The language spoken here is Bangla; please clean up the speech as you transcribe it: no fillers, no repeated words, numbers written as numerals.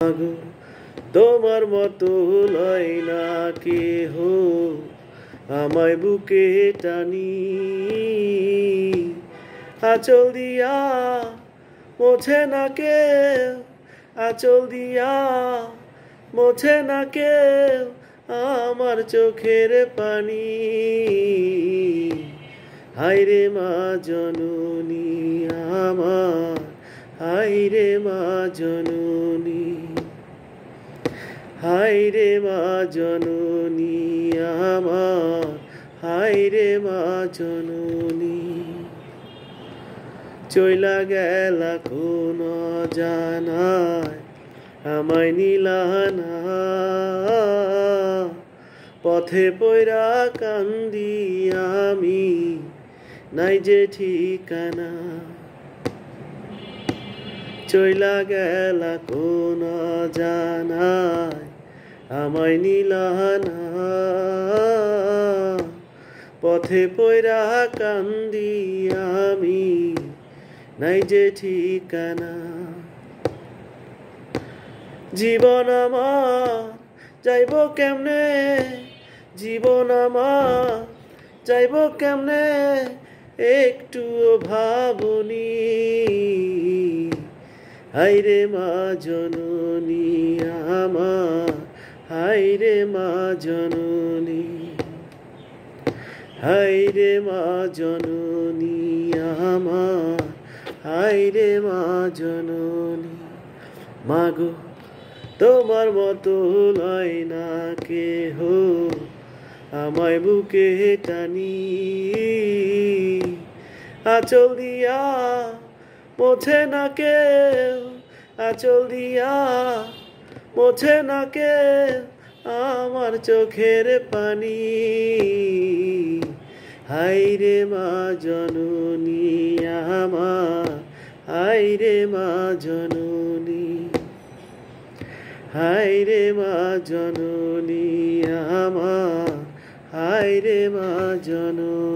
মাগো তোমার মতো লয় না কেহ আমায় বুকে টানি আঁচল দিয়া মোছে না কেউ আঁচল দিয়া মোছে না কেউ আমার চোখের পানি হায়রে মা জননী আমার হায়রে মা জননী হায়রে মা জননী আমার হায়রে মা জননী চইলা গেলা কোন জানায় আমায় নিলানা পথে পয়রা কান্দি আমি নাই যে ঠিকানা চইলা গেলা কোন জানায় আমায় নিলানা পথে পয়রা কান্দি আমি নাই যে ঠিকানা জীবন আমার যাইব কেমনে জীবন আমার যাইব কেমনে একটুও ভাবনি হায়রে মা জননী আমার হায়রে মা জননী হায়রে মা জননী আমার হায়রে মা জননী মাগো তোমার মতো লয় না কেহ আমায় বুকে টানি আঁচল দিয়া মোছে না কেউ আঁচল দিয়া মোছে না কেউ আমার চোখের পানি হায়রে মা জননী আমার হায়রে মা জননী হায়রে মা জননী আমার হায়রে মা জননী।